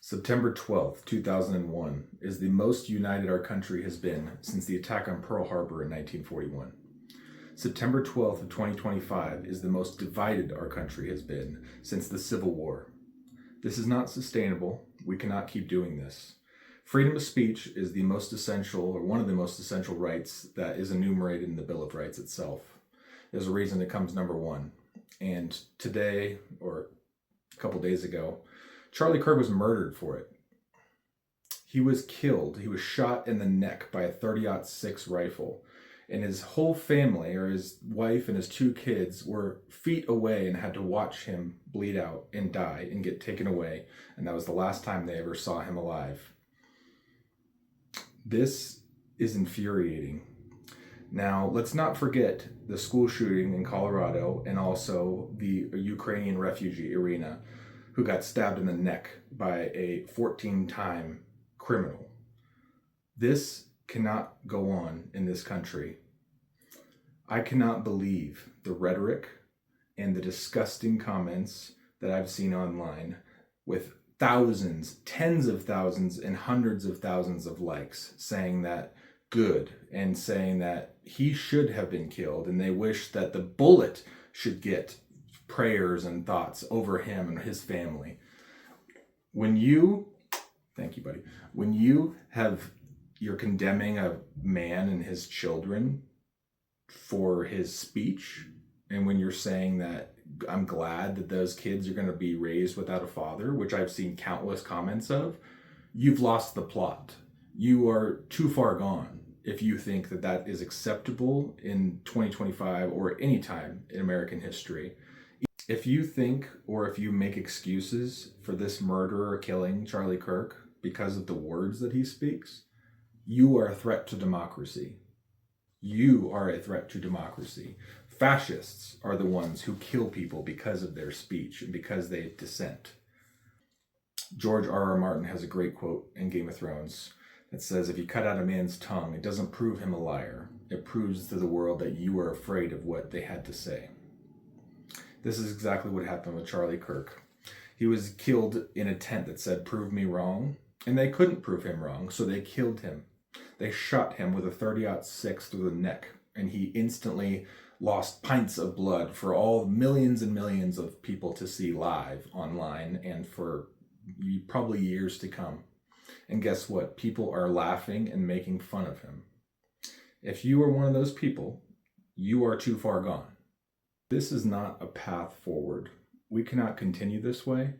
September 12th, 2001 is the most united our country has been since the attack on Pearl Harbor in 1941. September 12th of 2025 is the most divided our country has been since the Civil War. This is not sustainable. We cannot keep doing this. Freedom of speech is the most essential, or one of the most essential rights that is enumerated in the Bill of Rights itself. There's a reason it comes number one. And today, or a couple days ago, Charlie Kirk was murdered for it. He was killed. He was shot in the neck by a .30-06 rifle. And his whole family, or his wife and his two kids, were feet away and had to watch him bleed out and die and get taken away. And that was the last time they ever saw him alive. This is infuriating. Now, let's not forget the school shooting in Colorado and also the Ukrainian refugee, Irina, who got stabbed in the neck by a 14-time criminal. This cannot go on in this country. I cannot believe the rhetoric and the disgusting comments that I've seen online with thousands, tens of thousands, and hundreds of thousands of likes saying that good and saying that he should have been killed and they wish that the bullet should get prayers and thoughts over him and his family. Thank you, buddy. When you're condemning a man and his children for his speech, and when you're saying that I'm glad that those kids are going to be raised without a father, which I've seen countless comments of, you've lost the plot. You are too far gone if you think that that is acceptable in 2025 or any time in American history. If you think, or if you make excuses for this murderer killing Charlie Kirk because of the words that he speaks, you are a threat to democracy. You are a threat to democracy. Fascists are the ones who kill people because of their speech and because they dissent. George R.R. Martin has a great quote in Game of Thrones that says, if you cut out a man's tongue, it doesn't prove him a liar. It proves to the world that you are afraid of what they had to say. This is exactly what happened with Charlie Kirk. He was killed in a tent that said, prove me wrong. And they couldn't prove him wrong, so they killed him. They shot him with a .30-06 through the neck, and he instantly lost pints of blood for all millions and millions of people to see live online and for probably years to come. And guess what? People are laughing and making fun of him. If you are one of those people, you are too far gone. This is not a path forward. We cannot continue this way.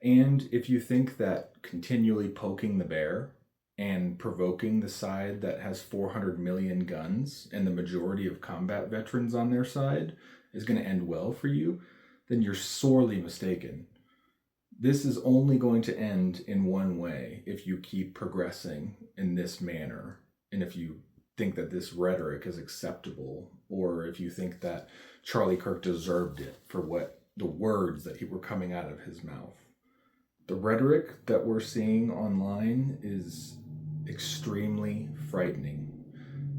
And if you think that continually poking the bear and provoking the side that has 400 million guns and the majority of combat veterans on their side is going to end well for you, then you're sorely mistaken. This is only going to end in one way if you keep progressing in this manner, and if you think that this rhetoric is acceptable, or if you think that Charlie Kirk deserved it for what the words that were coming out of his mouth. The rhetoric that we're seeing online is extremely frightening.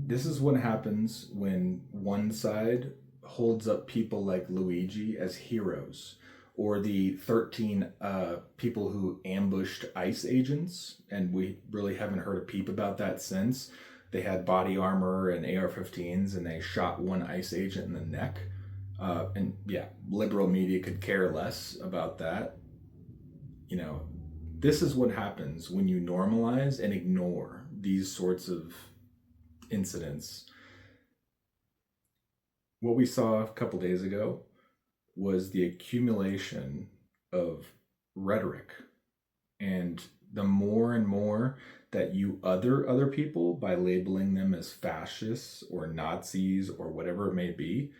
This is what happens when one side holds up people like Luigi as heroes, or the 13 people who ambushed ICE agents, and we really haven't heard a peep about that since. They had body armor and AR-15s, and they shot one ICE agent in the neck. And yeah, liberal media could care less about that. You know, this is what happens when you normalize and ignore these sorts of incidents. What we saw a couple days ago was the accumulation of rhetoric, and the more and more that you other people by labeling them as fascists or Nazis or whatever it may be,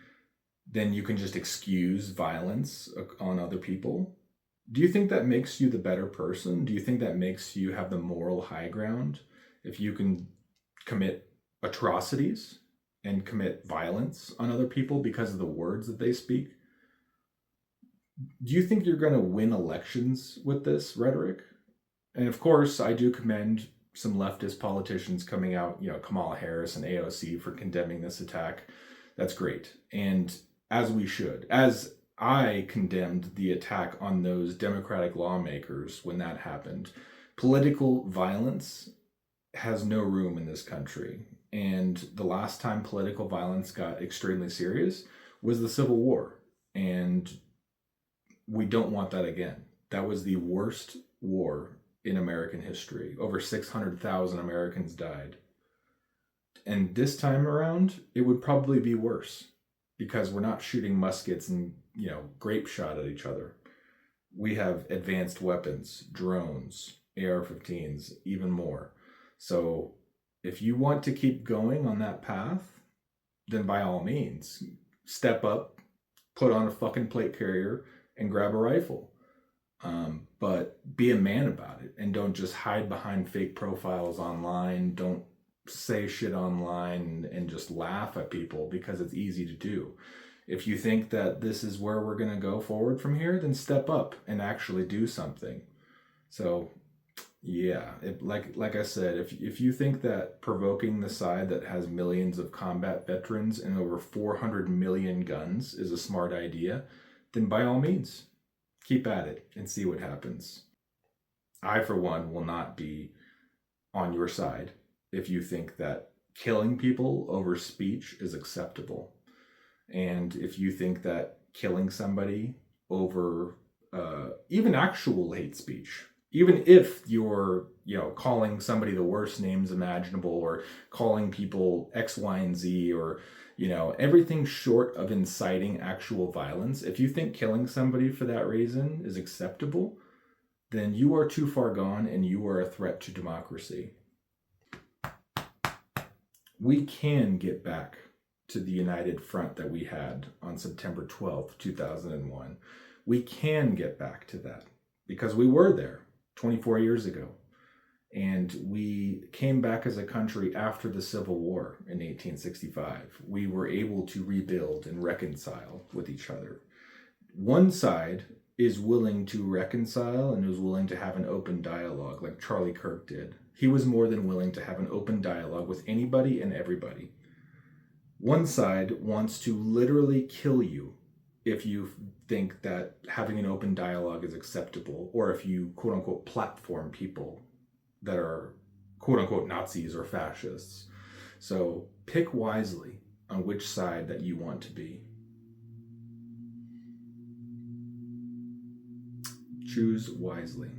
then you can just excuse violence on other people. Do you think that makes you the better person? Do you think that makes you have the moral high ground if you can commit atrocities and commit violence on other people because of the words that they speak? Do you think you're going to win elections with this rhetoric? And of course, I do commend some leftist politicians coming out, Kamala Harris and AOC for condemning this attack. That's great. And as we should, as I condemned the attack on those Democratic lawmakers when that happened. Political violence has no room in this country. And the last time political violence got extremely serious was the Civil War. And we don't want that again. That was the worst war in American history. Over 600,000 Americans died. And this time around, it would probably be worse because we're not shooting muskets and, grape shot at each other. We have advanced weapons, drones, AR-15s, even more. So if you want to keep going on that path, then by all means, step up, put on a fucking plate carrier, and grab a rifle. But be a man about it, and don't just hide behind fake profiles online. Don't say shit online and just laugh at people because it's easy to do. If you think that this is where we're going to go forward from here, then step up and actually do something. So yeah, like I said, if you think that provoking the side that has millions of combat veterans and over 400 million guns is a smart idea, then by all means, keep at it and see what happens. I, for one, will not be on your side if you think that killing people over speech is acceptable. And if you think that killing somebody over even actual hate speech, even if you're, calling somebody the worst names imaginable or calling people X, Y, and Z or, everything short of inciting actual violence, if you think killing somebody for that reason is acceptable, then you are too far gone and you are a threat to democracy. We can get back to the united front that we had on September 12th, 2001. We can get back to that because we were there 24 years ago. And we came back as a country after the Civil War in 1865. We were able to rebuild and reconcile with each other. One side is willing to reconcile and is willing to have an open dialogue like Charlie Kirk did. He was more than willing to have an open dialogue with anybody and everybody. One side wants to literally kill you if you think that having an open dialogue is acceptable, or if you quote unquote platform people that are quote unquote Nazis or fascists. So pick wisely on which side that you want to be. Choose wisely.